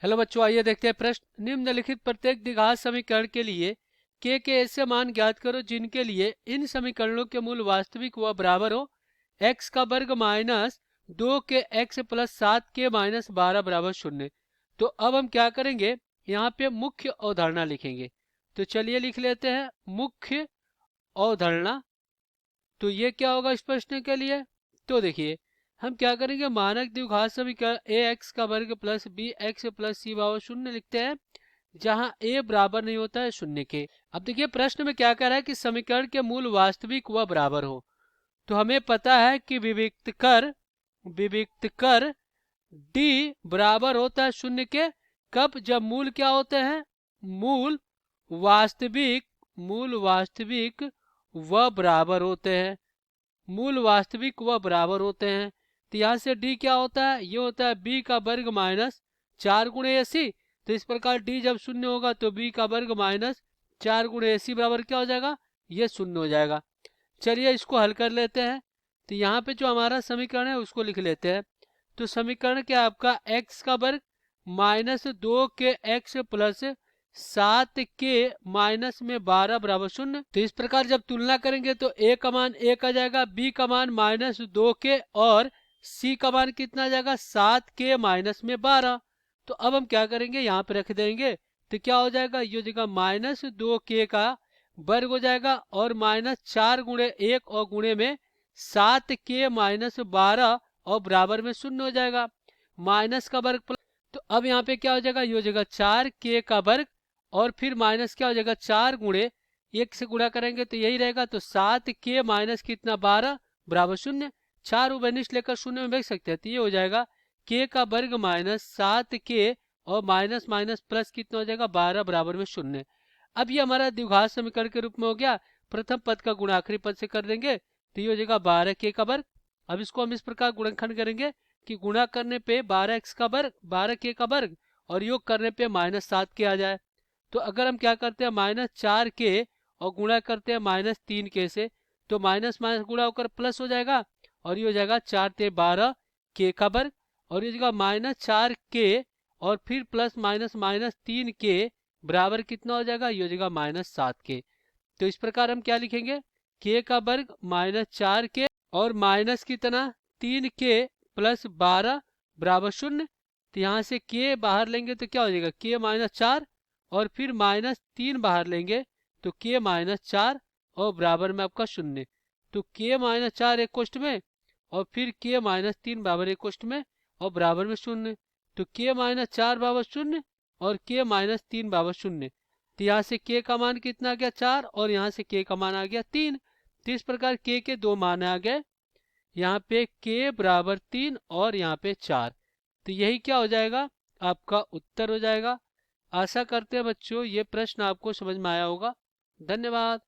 Hello बच्चों, आइए देखते हैं प्रश्न। निम्नलिखित प्रत्येक द्विघात समीकरण के लिए के ऐसे मान ज्ञात करो जिनके लिए इन समीकरणों के मूल वास्तविक व बराबर हो। एक्स का वर्ग माइनस 2 के एक्स प्लस 7 के माइनस 12 बराबर 0। तो अब हम क्या करेंगे, यहाँ पे मुख्य अवधारणा लिखेंगे। तो चलिए लिख लेते हैं मुख्य अवधारणा। तो ये क्या होगा इस प्रश्न के लिए? तो देखिए हम क्या करेंगे, मानक द्विघात समीकरण ए एक्स का वर्ग प्लस बी एक्स प्लस सी बराबर 0 लिखते हैं, जहां ए बराबर नहीं होता है 0 के। अब देखिए प्रश्न में क्या कह रहा है कि समीकरण के मूल वास्तविक व बराबर हो। तो हमें पता है कि विविक्त कर डी बराबर होता है 0 के। कब? जब मूल क्या होते हैं, मूल वास्तविक व बराबर होते हैं। मूल वास्तविक व बराबर होते हैं। तो यहाँ से डी क्या होता है, ये होता है बी का वर्ग माइनस 4 गुणे ए सी। तो इस प्रकार डी जब 0 होगा तो बी का वर्ग माइनस 4 गुणे ए सी बराबर क्या हो जाएगा, ये 0 हो जाएगा। चलिए इसको हल कर लेते हैं। तो यहाँ पे जो हमारा समीकरण है उसको लिख लेते हैं। तो समीकरण क्या आपका, एक्स का वर्ग माइनस 2 के एक्स प्लस 7 के माइनस में 12 बराबर 0। तो इस प्रकार जब तुलना करेंगे तो ए का मान 1 आ जाएगा, बी का मान माइनस 2 के, और सी का मान कितना आ जाएगा 7 के माइनस में 12। तो अब हम क्या करेंगे, यहाँ पे रख देंगे। तो क्या हो जाएगा, ये हो जाएगा माइनस 2 के का वर्ग हो जाएगा, और माइनस 4 गुणे 1 और गुणे में 7 के माइनस 12 और बराबर में 0 हो जाएगा। माइनस का वर्ग प्लस, तो अब यहाँ पे क्या हो जाएगा, ये हो जाएगा 4 के का वर्ग, और फिर माइनस क्या हो जाएगा 4 गुणे 1 से गुणा करेंगे तो यही रहेगा। तो 7 के माइनस कितना 12 बराबर 0। 4 उभयनिष्ठ लेकर 0 में भेज सकते हैं। तो ये हो जाएगा के का वर्ग माइनस 7 के और माइनस माइनस प्लस कितना हो जाएगा 12 बराबर में 0। अब ये हमारा द्विघात समीकरण के रूप में हो गया। प्रथम पद का गुणा आखिरी पद से कर देंगे तो ये हो जाएगा 12 के का वर्ग। अब इसको हम इस प्रकार गुणनखंड करेंगे कि गुणा करने पे 12 एक्स का वर्ग 12 के का वर्ग, और योग करने पे माइनस 7 के आ जाए। तो अगर हम क्या करते हैं माइनस 4 के और गुणा करते हैं माइनस 3 के से, तो माइनस माइनस गुणा होकर प्लस हो जाएगा, और ये हो जाएगा 4 ते 12 के का वर्ग, और ये हो जाएगा माइनस 4 के और फिर प्लस माइनस माइनस 3 के बराबर कितना हो जाएगा, ये हो जाएगा माइनस 7 के। तो इस प्रकार हम क्या लिखेंगे, के का वर्ग माइनस 4 के और माइनस कितना 3 के प्लस 12 बराबर 0। तो यहाँ से के बाहर लेंगे तो क्या हो जाएगा, के माइनस 4 और फिर माइनस 3 बाहर लेंगे तो के माइनस 4 और बराबर में आपका 0। तो के माइनस 4 एक कोष्ठ में, और फिर के माइनस 3 बराबर एक कोष्ठ में और बराबर में 0। तो के माइनस 4 बराबर 0 और के माइनस 3 बराबर 0। तो यहाँ से के का मान कितना आ गया 4, और यहाँ से के का मान आ गया 3। तो इस प्रकार के दो मान आ गए, यहाँ पे के बराबर 3 और यहाँ पे 4। तो यही क्या हो जाएगा, आपका उत्तर हो जाएगा। आशा करते हैं बच्चों ये प्रश्न आपको समझ में आया होगा। धन्यवाद।